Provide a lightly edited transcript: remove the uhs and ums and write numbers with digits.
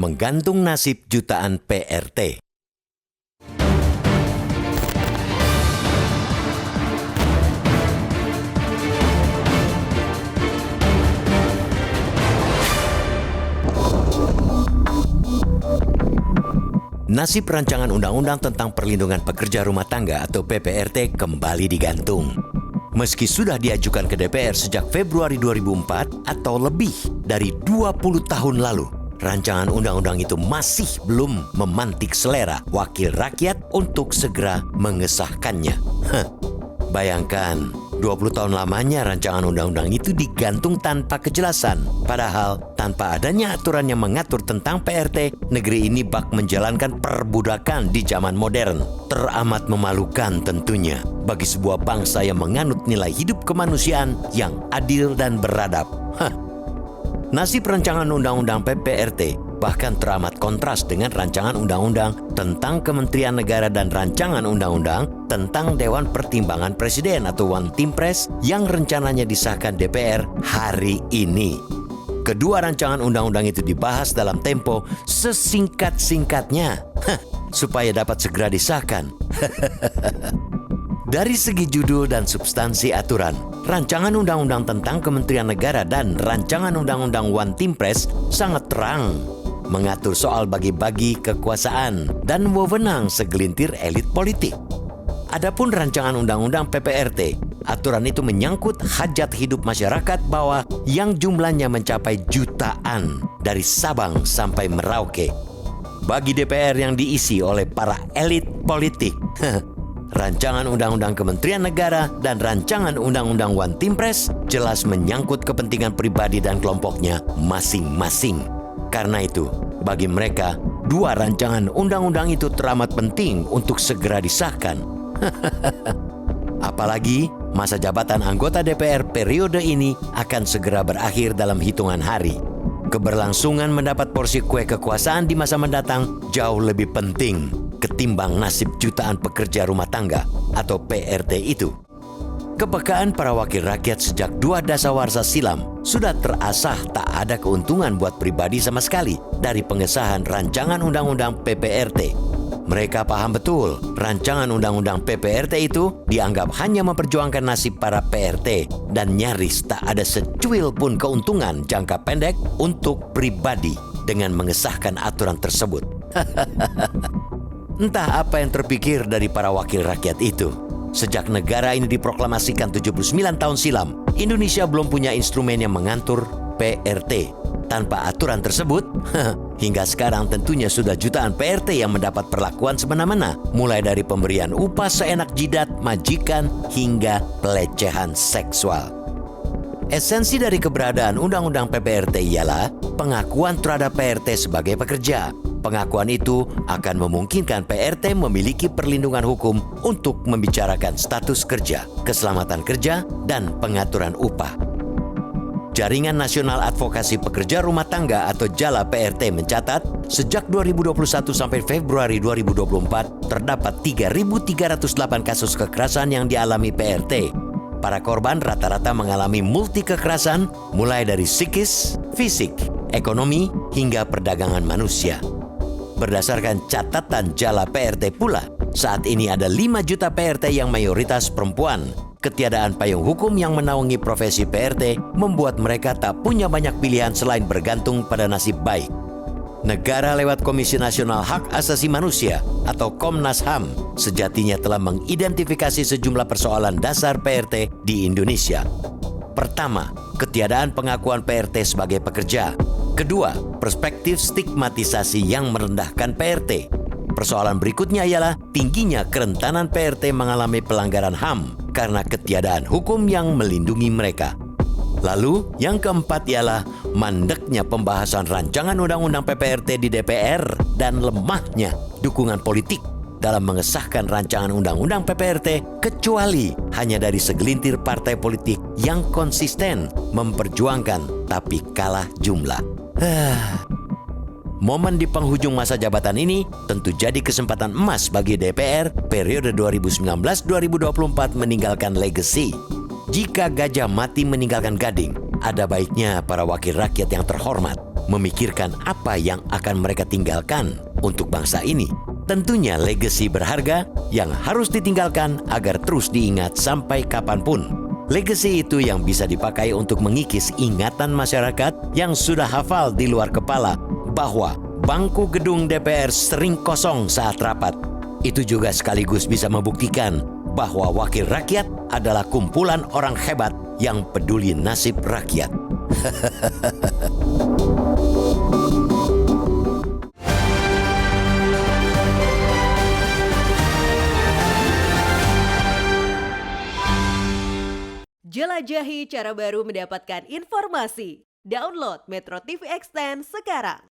menggantung nasib jutaan PRT. Nasib rancangan undang-undang tentang perlindungan pekerja rumah tangga atau PPRT kembali digantung. Meski sudah diajukan ke DPR sejak Februari 2004 atau lebih dari 20 tahun lalu, rancangan undang-undang itu masih belum memantik selera wakil rakyat untuk segera mengesahkannya. Bayangkan, 20 tahun lamanya rancangan undang-undang itu digantung tanpa kejelasan. Padahal tanpa adanya aturan yang mengatur tentang PRT, negeri ini bak menjalankan perbudakan di zaman modern. Teramat memalukan tentunya bagi sebuah bangsa yang menganut nilai hidup kemanusiaan yang adil dan beradab. Nasib rancangan undang-undang PPRT bahkan teramat kontras dengan rancangan undang-undang tentang Kementerian Negara dan rancangan undang-undang tentang Dewan Pertimbangan Presiden atau One Team Press yang rencananya disahkan DPR hari ini. Kedua rancangan undang-undang itu dibahas dalam tempo sesingkat-singkatnya supaya dapat segera disahkan. Dari segi judul dan substansi aturan, rancangan undang-undang tentang Kementerian Negara dan rancangan undang-undang One Team Press sangat terang, mengatur soal bagi-bagi kekuasaan dan wewenang segelintir elit politik. Adapun rancangan undang-undang PPRT, aturan itu menyangkut hajat hidup masyarakat bawah yang jumlahnya mencapai jutaan dari Sabang sampai Merauke. Bagi DPR yang diisi oleh para elit politik, rancangan undang-undang Kementerian Negara dan rancangan undang-undang One Team Press jelas menyangkut kepentingan pribadi dan kelompoknya masing-masing. Karena itu, bagi mereka, dua rancangan undang-undang itu teramat penting untuk segera disahkan. Apalagi masa jabatan anggota DPR periode ini akan segera berakhir dalam hitungan hari. Keberlangsungan mendapat porsi kue kekuasaan di masa mendatang jauh lebih penting ketimbang nasib jutaan pekerja rumah tangga atau PRT itu. Kepekaan para wakil rakyat sejak 2 dasawarsa silam sudah terasah tak ada keuntungan buat pribadi sama sekali dari pengesahan rancangan undang-undang PPRT. Mereka paham betul rancangan undang-undang PPRT itu dianggap hanya memperjuangkan nasib para PRT dan nyaris tak ada secuil pun keuntungan jangka pendek untuk pribadi dengan mengesahkan aturan tersebut. Entah apa yang terpikir dari para wakil rakyat itu. Sejak negara ini diproklamasikan 79 tahun silam, Indonesia belum punya instrumen yang mengatur PRT. Tanpa aturan tersebut, hingga sekarang tentunya sudah jutaan PRT yang mendapat perlakuan semena-mena, mulai dari pemberian upah seenak jidat, majikan, hingga pelecehan seksual. Esensi dari keberadaan Undang-Undang PPRT ialah pengakuan terhadap PRT sebagai pekerja. Pengakuan itu akan memungkinkan PRT memiliki perlindungan hukum untuk membicarakan status kerja, keselamatan kerja, dan pengaturan upah. Jaringan Nasional Advokasi Pekerja Rumah Tangga atau JALA PRT mencatat, sejak 2021 sampai Februari 2024, terdapat 3.308 kasus kekerasan yang dialami PRT. Para korban rata-rata mengalami multi kekerasan, mulai dari psikis, fisik, ekonomi, hingga perdagangan manusia. Berdasarkan catatan JALA PRT pula, saat ini ada 5 juta PRT yang mayoritas perempuan. Ketiadaan payung hukum yang menaungi profesi PRT membuat mereka tak punya banyak pilihan selain bergantung pada nasib baik. Negara lewat Komisi Nasional Hak Asasi Manusia atau Komnas HAM sejatinya telah mengidentifikasi sejumlah persoalan dasar PRT di Indonesia. Pertama, ketiadaan pengakuan PRT sebagai pekerja. Kedua, perspektif stigmatisasi yang merendahkan PRT. Persoalan berikutnya ialah tingginya kerentanan PRT mengalami pelanggaran HAM karena ketiadaan hukum yang melindungi mereka. Lalu, yang keempat ialah mandeknya pembahasan rancangan undang-undang PPRT di DPR dan lemahnya dukungan politik dalam mengesahkan rancangan undang-undang PPRT kecuali hanya dari segelintir partai politik yang konsisten memperjuangkan tapi kalah jumlah. Momen di penghujung masa jabatan ini tentu jadi kesempatan emas bagi DPR periode 2019-2024 meninggalkan legacy. Jika gajah mati meninggalkan gading, ada baiknya para wakil rakyat yang terhormat memikirkan apa yang akan mereka tinggalkan untuk bangsa ini. Tentunya legasi berharga yang harus ditinggalkan agar terus diingat sampai kapanpun. Legasi itu yang bisa dipakai untuk mengikis ingatan masyarakat yang sudah hafal di luar kepala bahwa bangku gedung DPR sering kosong saat rapat. Itu juga sekaligus bisa membuktikan bahwa wakil rakyat adalah kumpulan orang hebat yang peduli nasib rakyat. Jelajahi cara baru mendapatkan informasi. Download Metro TV Extend sekarang.